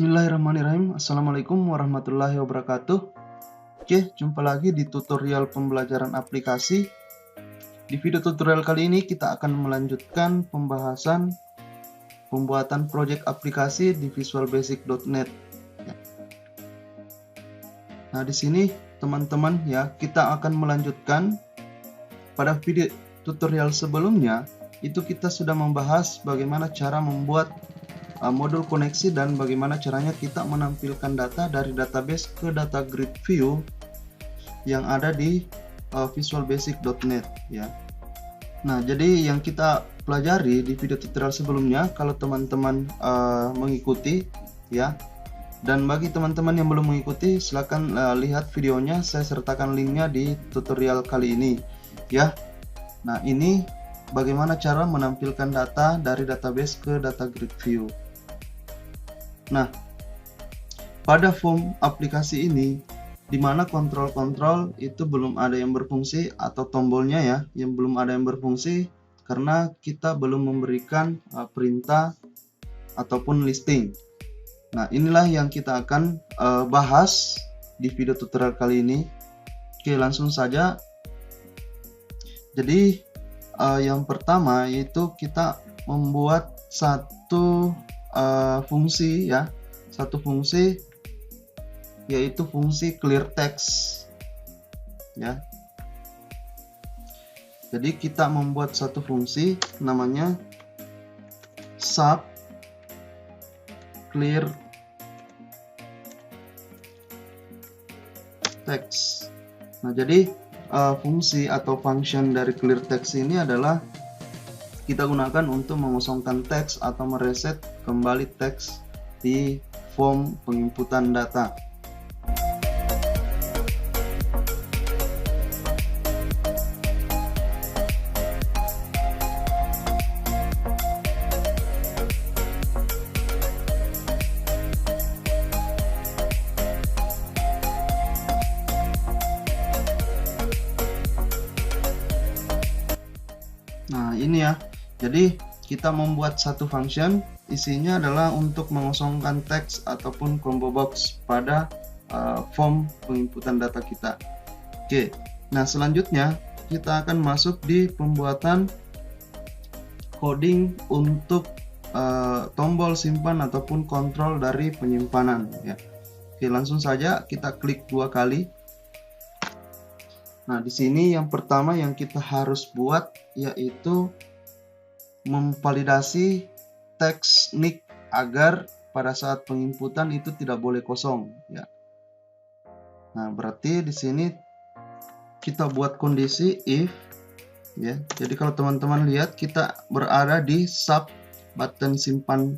Bismillahirrahmanirrahim. Assalamualaikum warahmatullahi wabarakatuh. Oke, jumpa lagi di tutorial pembelajaran aplikasi. Di video tutorial kali ini kita akan melanjutkan pembahasan pembuatan proyek aplikasi di visualbasic.net. Nah, di sini teman-teman ya, kita akan melanjutkan. Pada video tutorial sebelumnya itu kita sudah membahas bagaimana cara membuat modul koneksi dan bagaimana caranya kita menampilkan data dari database ke data grid view yang ada di visualbasic.net ya. Nah, jadi yang kita pelajari di video tutorial sebelumnya, kalau teman-teman mengikuti ya, dan bagi teman-teman yang belum mengikuti silakan lihat videonya, saya sertakan linknya di tutorial kali ini ya. Nah, ini bagaimana cara menampilkan data dari database ke data grid view. Nah, pada form aplikasi ini, di mana kontrol-kontrol itu belum ada yang berfungsi, atau tombolnya ya, yang belum ada yang berfungsi karena kita belum memberikan perintah ataupun listing. Nah, inilah yang kita akan bahas di video tutorial kali ini. Oke, langsung saja. Jadi, yang pertama yaitu kita membuat satu fungsi ya, satu fungsi yaitu fungsi clear text ya. Jadi kita membuat satu fungsi namanya sub clear text. Nah, jadi fungsi atau function dari clear text ini adalah kita gunakan untuk mengosongkan teks atau mereset kembali teks di form penginputan data. Nah, ini ya. Jadi kita membuat satu function, isinya adalah untuk mengosongkan teks ataupun combo box pada form penginputan data kita. Oke, nah selanjutnya kita akan masuk di pembuatan coding untuk tombol simpan ataupun kontrol dari penyimpanan ya. Oke, langsung saja kita klik dua kali. Nah, di sini yang pertama yang kita harus buat yaitu memvalidasi teks nick agar pada saat penginputan itu tidak boleh kosong ya. Nah, berarti di sini kita buat kondisi if ya. Jadi kalau teman-teman lihat kita berada di sub button simpan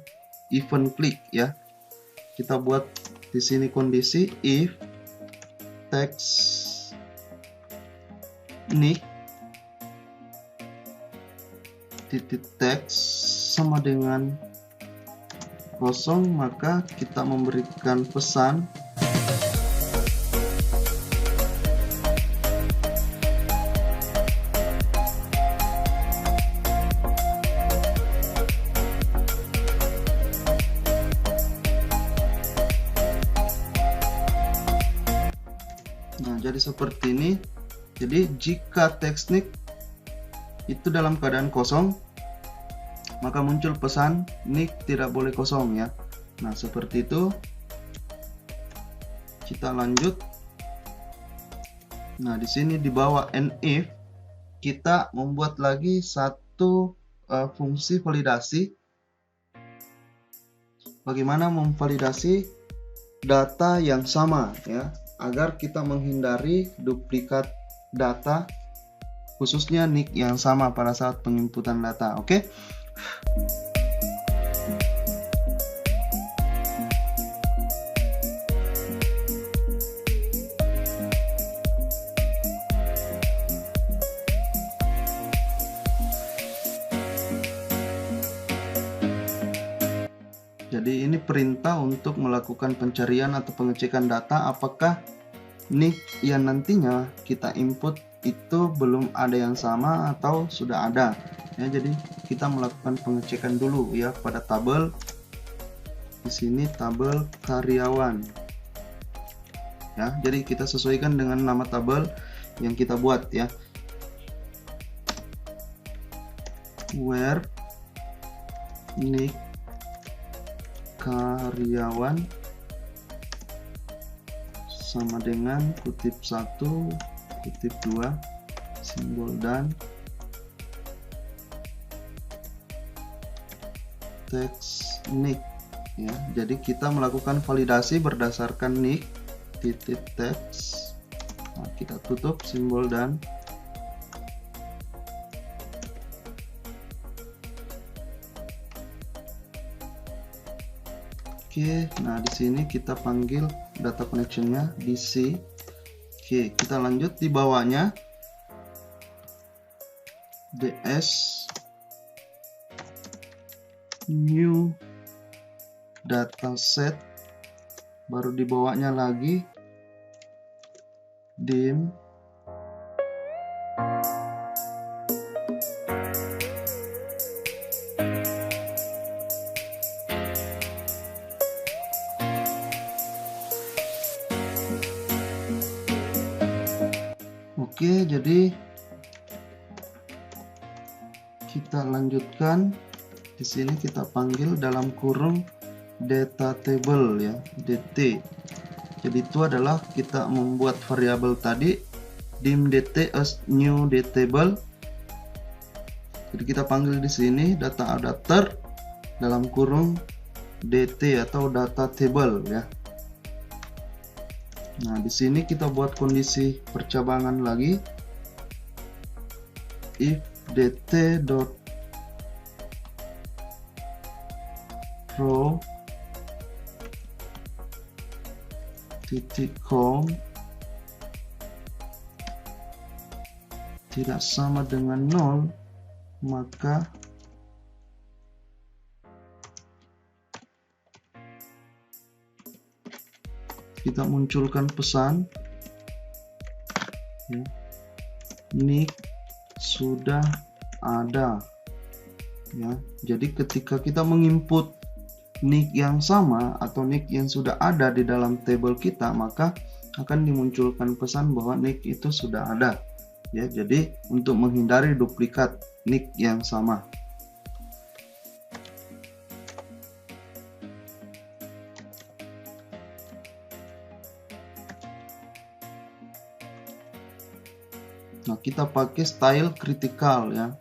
event click ya. Kita buat di sini kondisi if text nick titik teks sama dengan kosong, maka kita memberikan pesan nah, jadi seperti ini. Jadi jika teks nick itu dalam keadaan kosong, maka muncul pesan nick tidak boleh kosong ya. Nah, seperti itu. Kita lanjut. Nah, di sini di bawah if kita membuat lagi satu fungsi validasi. Bagaimana memvalidasi data yang sama ya, agar kita menghindari duplikat data, khususnya nick yang sama pada saat penginputan data. Oke. Jadi ini perintah untuk melakukan pencarian atau pengecekan data apakah nick yang nantinya kita input itu belum ada yang sama atau sudah ada ya. Jadi kita melakukan pengecekan dulu ya pada tabel di sini tabel karyawan. Ya, jadi kita sesuaikan dengan nama tabel yang kita buat ya. Where nick karyawan sama dengan kutip 1, kutip 2, simbol dan teks nick ya. Jadi kita melakukan validasi berdasarkan nick titik teks. Nah, kita tutup simbol dan oke. Nah, di sini kita panggil data connectionnya DC. Oke, kita lanjut di bawahnya DS new dataset, baru di bawahnya lagi dim Oke, jadi kita lanjutkan. Di sini kita panggil dalam kurung data table ya, dt. Jadi itu adalah kita membuat variabel tadi dim dt as new dtable. Jadi kita panggil di sini data adapter dalam kurung dt atau data table ya. Nah, di sini kita buat kondisi percabangan lagi. If dt dot row titik com tidak sama dengan 0, maka kita munculkan pesan ya, nick sudah ada ya. Jadi ketika kita menginput nick yang sama atau nick yang sudah ada di dalam table kita, maka akan dimunculkan pesan bahwa nick itu sudah ada ya. Jadi untuk menghindari duplikat nick yang sama. Nah, kita pakai style critical ya.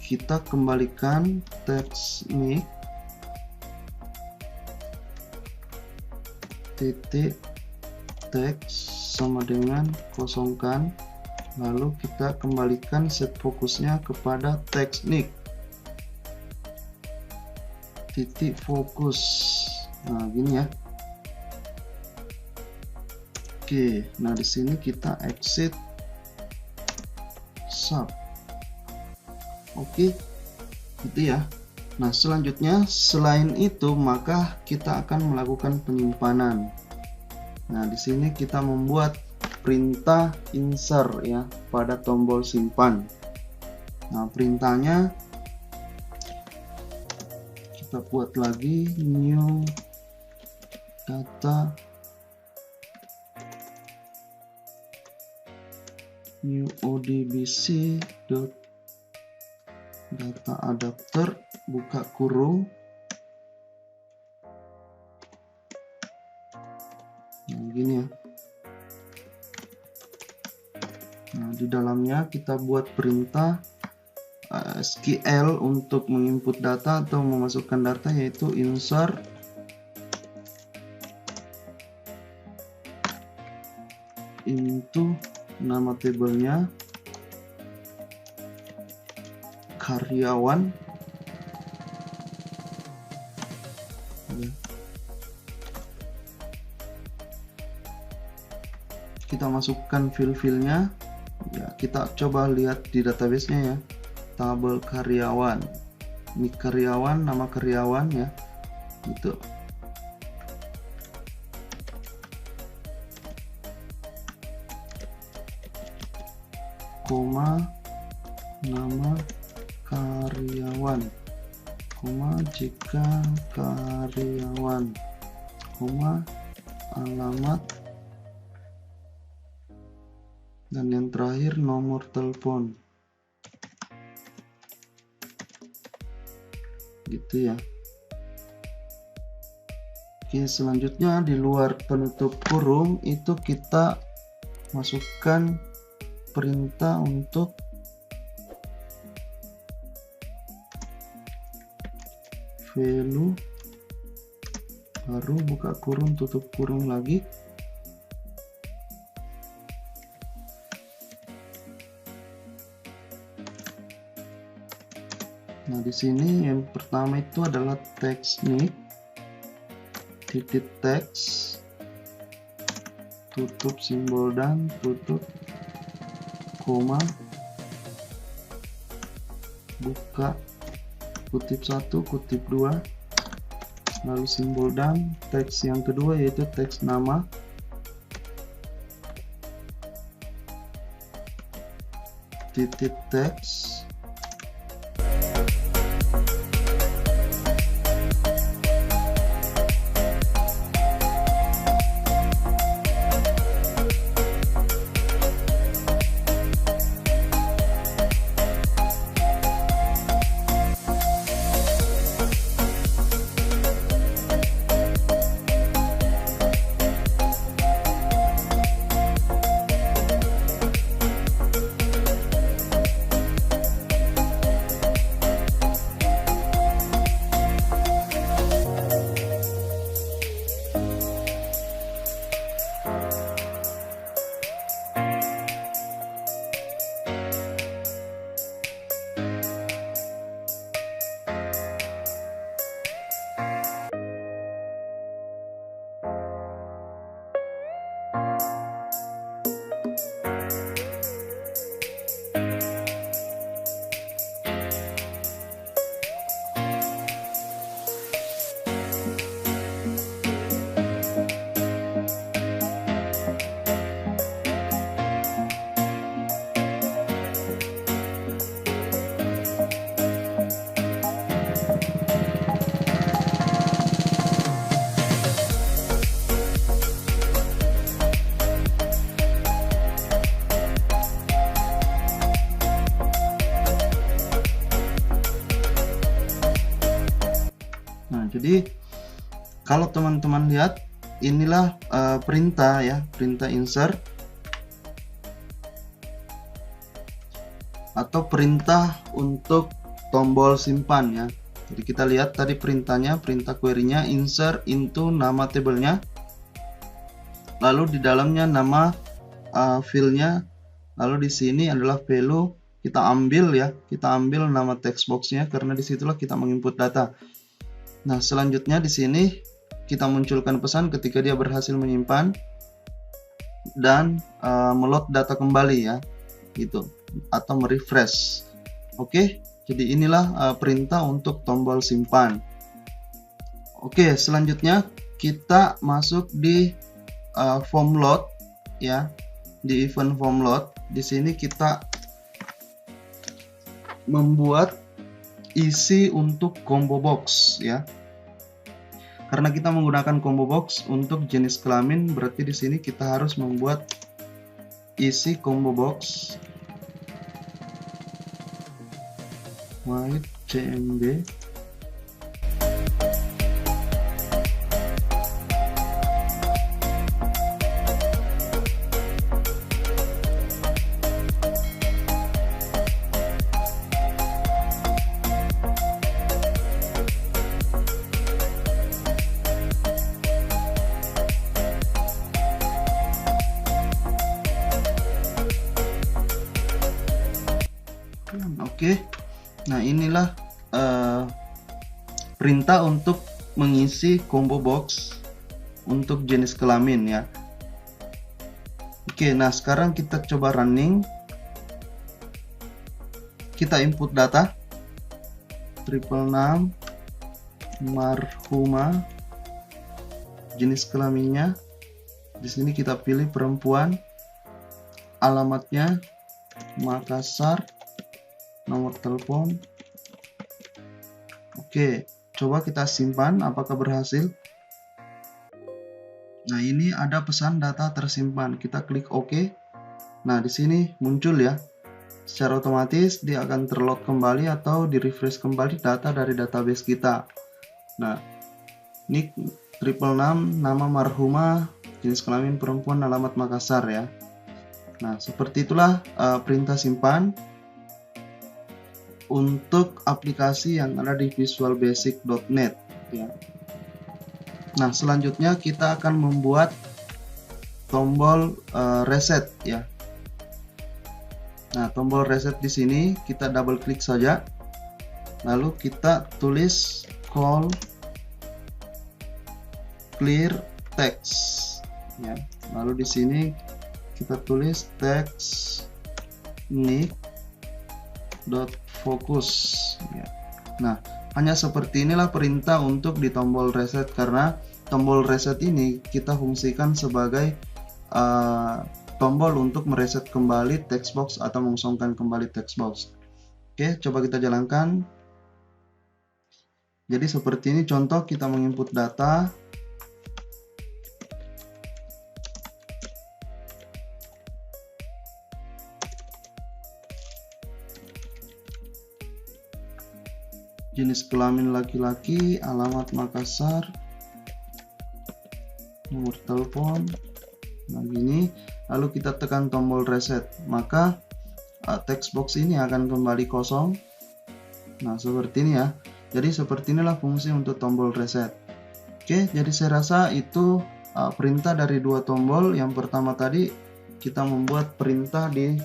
Kita kembalikan teks nick titik teks sama dengan kosongkan, lalu kita kembalikan set fokusnya kepada teks nick titik fokus. Nah, gini ya. Oke, nah di sini kita exit sub. Oke, gitu ya. Nah, selanjutnya selain itu maka kita akan melakukan penyimpanan. Nah, di sini kita membuat perintah insert ya pada tombol simpan. Nah, perintahnya kita buat lagi new data new odbc data adapter buka kurung. Nah, gini ya. Nah, di dalamnya kita buat perintah SQL untuk menginput data atau memasukkan data, yaitu insert into nama tabelnya karyawan ya. Kita masukkan file-filenya ya, kita coba lihat di database-nya ya. Tabel karyawan, nick karyawan, nama karyawan ya, itu. koma, nama karyawan, koma, jika karyawan, koma, alamat, dan yang terakhir nomor telepon. Gitu ya. Oke, selanjutnya di luar penutup kurung itu kita masukkan perintah untuk value baru, buka kurung, tutup kurung lagi. Nah, di sini yang pertama itu adalah TextNick, titik teks, tutup simbol dan, tutup koma, buka kutip 1, kutip 2, lalu simbol dan, teks yang kedua yaitu teks nama, titik teks, Jadi kalau teman-teman lihat, inilah perintah ya, perintah insert atau perintah untuk tombol simpan ya. Jadi kita lihat tadi perintahnya, perintah query-nya insert into nama tabelnya, lalu di dalamnya nama field-nya, lalu di sini adalah value, kita ambil ya, kita ambil nama text box-nya karena disitulah kita menginput data. Nah, selanjutnya di sini kita munculkan pesan ketika dia berhasil menyimpan dan meload data kembali ya, gitu, atau merefresh. Oke, jadi inilah perintah untuk tombol simpan. Oke, selanjutnya kita masuk di form load ya, di event form load. Di sini kita membuat isi untuk combo box ya. Karena kita menggunakan combo box untuk jenis kelamin, berarti di sini kita harus membuat isi combo box void cmd Oke, nah inilah perintah untuk mengisi combo box untuk jenis kelamin ya. Oke, nah sekarang kita coba running. Kita input data 666 marhumah, jenis kelaminnya. Di sini kita pilih perempuan, alamatnya Makassar, nomor telepon. Oke, coba kita simpan apakah berhasil. Nah, ini ada pesan data tersimpan. Kita klik OK. Nah, di sini muncul ya. Secara otomatis dia akan terload kembali atau di-refresh kembali data dari database kita. Nah, nick 666, nama marhumah, jenis kelamin perempuan, alamat Makassar ya. Nah, seperti itulah perintah simpan untuk aplikasi yang ada di visualbasic.net ya. Nah, selanjutnya kita akan membuat tombol reset ya. Nah, tombol reset di sini kita double klik saja. Lalu kita tulis call clear text ya. Lalu di sini kita tulis text nick dot focus ya. Nah, hanya seperti inilah perintah untuk di tombol reset, karena tombol reset ini kita fungsikan sebagai tombol untuk mereset kembali text box atau mengosongkan kembali text box. Oke, coba kita jalankan. Jadi seperti ini contoh kita menginput data. Jenis kelamin laki-laki, alamat Makassar, nomor telepon. Nah, gini. Lalu kita tekan tombol reset, maka text box ini akan kembali kosong. Nah, seperti ini ya. Jadi seperti inilah fungsi untuk tombol reset. Oke, jadi saya rasa itu perintah dari dua tombol. Yang pertama tadi kita membuat perintah di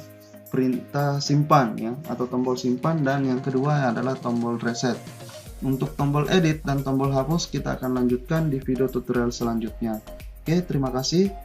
perintah simpan ya, atau tombol simpan, dan yang kedua adalah tombol reset. Untuk tombol edit dan tombol hapus kita akan lanjutkan di video tutorial selanjutnya. Oke, terima kasih.